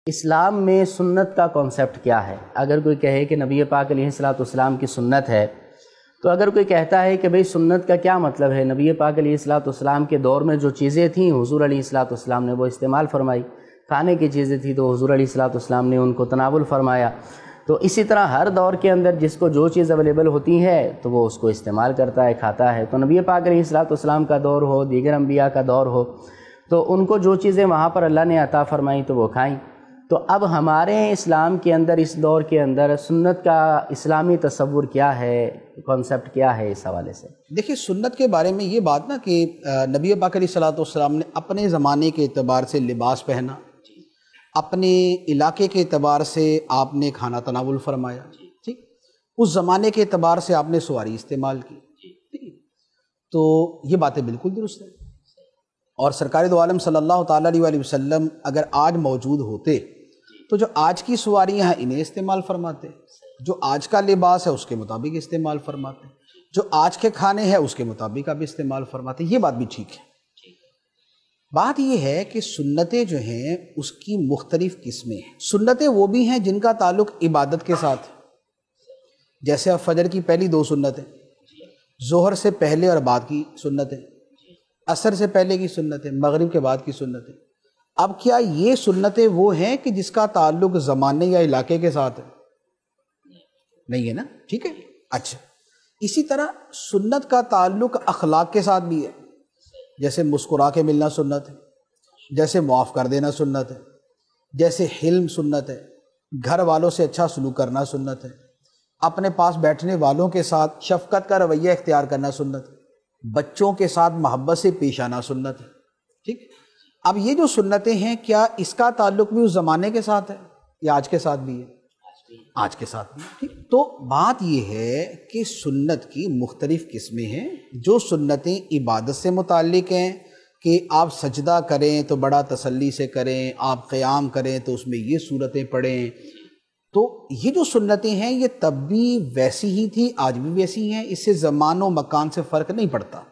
اسلام میں سنت کا کانسیپٹ کیا ہے؟ اگر کوئی کہے کہ نبی پاک علیہ الصلوۃ والسلام کی سنت ہے، تو اگر کوئی کہتا ہے کہ بھئی سنت کا کیا مطلب ہے، نبی پاک علیہ الصلوۃ والسلام کے دور میں جو چیزیں تھیں حضور علیہ الصلوۃ والسلام نے وہ استعمال فرمائی، کھانے کی چیزیں تھیں تو حضور علیہ الصلوۃ والسلام نے ان کو تناول فرمایا، تو اسی طرح ہر دور کے اندر جس کو جو چیز اویلیبل ہوتی ہے تو وہ اس کو استعمال کرتا ہے، کھاتا ہے۔ تو نبی پاک علیہ الصلوۃ والسلام کا دور ہو، دیگر انبیاء کا دور ہو، تو ان کو جو چیزیں وہاں پر اللہ نے عطا فرمائیں تو وہ کھائیں۔ تو اب ہمارے اسلام کے اندر اس دور کے اندر سنت کا اسلامی تصور کیا ہے، کانسیپٹ کیا ہے اس حوالے سے؟ دیکھیے سنت کے بارے میں یہ بات نا کہ نبی پاک علیہ الصلوۃ والسلام نے اپنے زمانے کے اعتبار سے لباس پہنا، اپنے علاقے کے اعتبار سے آپ نے کھانا تناول فرمایا، ٹھیک، اس زمانے کے اعتبار سے آپ نے سواری استعمال کی، ٹھیک، تو یہ باتیں بالکل درست ہیں۔ اور سرکار دو عالم صلی اللہ تعالیٰ علیہ وآلہ وسلم اگر آج موجود ہوتے تو جو آج کی سواریاں ہیں انہیں استعمال فرماتے، جو آج کا لباس ہے اس کے مطابق استعمال فرماتے، جو آج کے کھانے ہیں اس کے مطابق اب استعمال فرماتے، یہ بات بھی ٹھیک ہے۔ بات یہ ہے کہ سنتیں جو ہیں اس کی مختلف قسمیں ہیں۔ سنتیں وہ بھی ہیں جن کا تعلق عبادت کے ساتھ، جیسے اب فجر کی پہلی 2 سنتیں، ظہر سے پہلے اور بعد کی سنتیں، عصر سے پہلے کی سنتیں، مغرب کے بعد کی سنتیں۔ اب کیا یہ سنتیں وہ ہیں کہ جس کا تعلق زمانے یا علاقے کے ساتھ ہے؟ نہیں ہے نا، ٹھیک ہے۔ اچھا، اسی طرح سنت کا تعلق اخلاق کے ساتھ بھی ہے، جیسے مسکرا کے ملنا سنت ہے، جیسے معاف کر دینا سنت ہے، جیسے حلم سنت ہے، گھر والوں سے اچھا سلوک کرنا سنت ہے، اپنے پاس بیٹھنے والوں کے ساتھ شفقت کا رویہ اختیار کرنا سنت ہے، بچوں کے ساتھ محبت سے پیش آنا سنت ہے، ٹھیک۔ اب یہ جو سنتیں ہیں کیا اس کا تعلق بھی اس زمانے کے ساتھ ہے یا آج کے ساتھ بھی ہے؟ آج کے ساتھ بھی، ٹھیک۔ تو بات یہ ہے کہ سنت کی مختلف قسمیں ہیں۔ جو سنتیں عبادت سے متعلق ہیں کہ آپ سجدہ کریں تو بڑا تسلی سے کریں، آپ قیام کریں تو اس میں یہ صورتیں پڑھیں، تو یہ جو سنتیں ہیں یہ تب بھی ویسی ہی تھی، آج بھی ویسی ہیں، اس سے زمان و مکان سے فرق نہیں پڑتا۔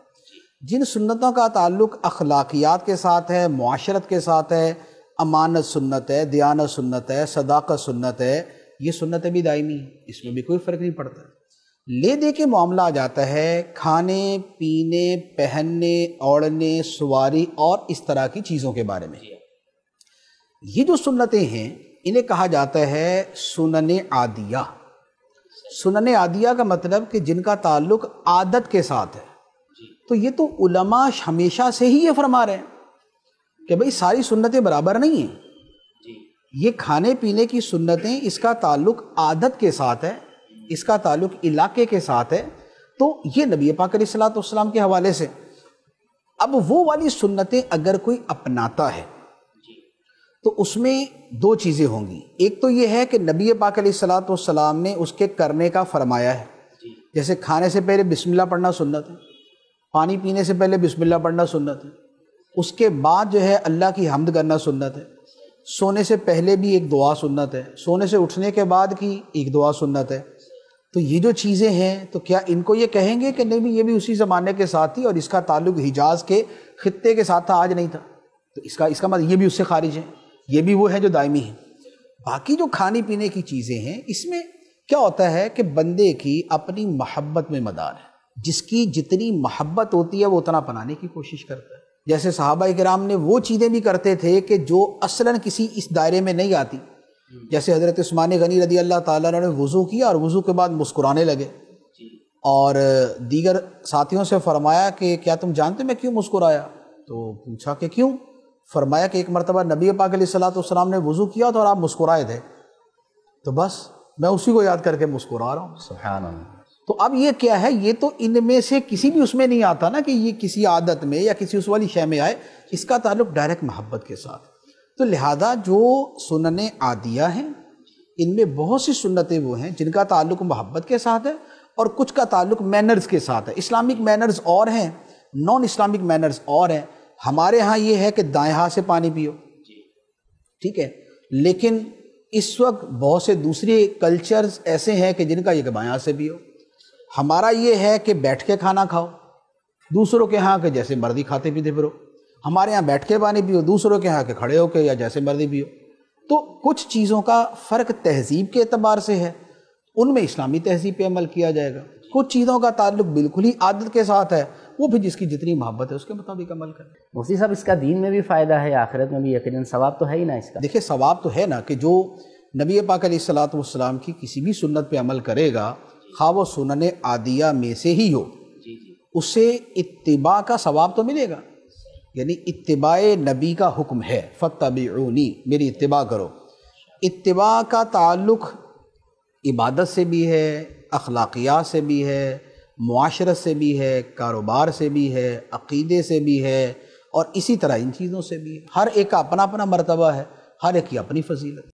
جن سنتوں کا تعلق اخلاقیات کے ساتھ ہے، معاشرت کے ساتھ ہے، امانت سنت ہے، دیانت سنت ہے، صداقت سنت ہے، یہ سنتیں بھی دائمی ہیں، اس میں بھی کوئی فرق نہیں پڑتا۔ لے دے کے معاملہ آ جاتا ہے کھانے پینے، پہننے، اوڑھنے، سواری اور اس طرح کی چیزوں کے بارے میں۔ یہ جو سنتیں ہیں انہیں کہا جاتا ہے سنن عادیہ۔ سنن عادیہ کا مطلب کہ جن کا تعلق عادت کے ساتھ ہے۔ تو یہ تو علماء ہمیشہ سے ہی یہ فرما رہے ہیں کہ بھئی ساری سنتیں برابر نہیں ہیں، یہ کھانے پینے کی سنتیں اس کا تعلق عادت کے ساتھ ہے، اس کا تعلق علاقے کے ساتھ ہے، تو یہ نبی پاک علیہ الصلوۃ والسلام کے حوالے سے۔ اب وہ والی سنتیں اگر کوئی اپناتا ہے تو اس میں 2 چیزیں ہوں گی۔ ایک تو یہ ہے کہ نبی پاک علیہ الصلوۃ والسلام نے اس کے کرنے کا فرمایا ہے، جیسے کھانے سے پہلے بسم اللہ پڑھنا سنت ہے، پانی پینے سے پہلے بسم اللہ پڑھنا سنت ہے، اس کے بعد جو ہے اللہ کی حمد کرنا سنت ہے، سونے سے پہلے بھی ایک دعا سنت ہے، سونے سے اٹھنے کے بعد کی ایک دعا سنت ہے۔ تو یہ جو چیزیں ہیں تو کیا ان کو یہ کہیں گے کہ نہیں یہ بھی اسی زمانے کے ساتھ تھی اور اس کا تعلق حجاز کے خطے کے ساتھ تھا، آج نہیں تھا، تو اس کا مطلب یہ بھی اس سے خارج ہے، یہ بھی وہ ہے جو دائمی ہیں۔ باقی جو کھانے پینے کی چیزیں ہیں اس میں کیا ہوتا ہے کہ بندے کی اپنی محبت میں مدار ہے، جس کی جتنی محبت ہوتی ہے وہ اتنا اپنانے کی کوشش کرتا ہے۔ جیسے صحابہ کرام نے وہ چیزیں بھی کرتے تھے کہ جو اصلاً کسی اس دائرے میں نہیں آتی، جیسے حضرت عثمان غنی رضی اللہ تعالیٰ عنہ نے وضو کیا اور وضو کے بعد مسکرانے لگے، اور دیگر ساتھیوں سے فرمایا کہ کیا تم جانتے میں کیوں مسکرایا؟ تو پوچھا کہ کیوں؟ فرمایا کہ ایک مرتبہ نبی پاک علیہ الصلوۃ والسلام نے وضو کیا تھا اور آپ مسکرائے تھے، تو بس میں اسی کو یاد کر کے مسکرا رہا ہوں۔ سبحان اللہ۔ تو اب یہ کیا ہے، یہ تو ان میں سے کسی بھی اس میں نہیں آتا نا کہ یہ کسی عادت میں یا کسی اس والی شے میں آئے، اس کا تعلق ڈائریکٹ محبت کے ساتھ۔ تو لہذا جو سنن عادیہ ہیں ان میں بہت سی سنتیں وہ ہیں جن کا تعلق محبت کے ساتھ ہے اور کچھ کا تعلق مینرز کے ساتھ ہے۔ اسلامک مینرز اور ہیں، نان اسلامک مینرز اور ہیں۔ ہمارے ہاں یہ ہے کہ دائیں ہاتھ سے پانی پیو، ٹھیک ہے، لیکن اس وقت بہت سے دوسرے کلچرز ایسے ہیں کہ جن کا یہ کہ بائیں ہاتھ سے پیو۔ ہمارا یہ ہے کہ بیٹھ کے کھانا کھاؤ، دوسروں کے ہاں کہ جیسے مرضی کھاتے پیتے پھرو۔ ہمارے ہاں بیٹھ کے پانی پیو، دوسروں کے ہاں کہ کھڑے ہو کے یا جیسے مرضی پیو۔ تو کچھ چیزوں کا فرق تہذیب کے اعتبار سے ہے، ان میں اسلامی تہذیب پہ عمل کیا جائے گا، کچھ چیزوں کا تعلق بالکل ہی عادت کے ساتھ ہے، وہ بھی جس کی جتنی محبت ہے اس کے مطابق عمل کریں۔ مفتی صاحب اس کا دین میں بھی فائدہ ہے، آخرت میں بھی یقیناً ثواب تو ہے ہی نا اس کا۔ دیکھیں ثواب تو ہے نا کہ جو نبی پاک علیہ الصلوۃ والسلام کی کسی بھی سنت پہ عمل کرے گا، خواہ وہ سنن عادیہ میں سے ہی ہو، اس سے اتباع کا ثواب تو ملے گا، یعنی اتباع نبی کا حکم ہے، فاتبعونی، میری اتباع کرو۔ اتباع کا تعلق عبادت سے بھی ہے، اخلاقیات سے بھی ہے، معاشرت سے بھی ہے، کاروبار سے بھی ہے، عقیدے سے بھی ہے، اور اسی طرح ان چیزوں سے بھی ہے۔ ہر ایک کا اپنا اپنا مرتبہ ہے، ہر ایک کی اپنی فضیلت۔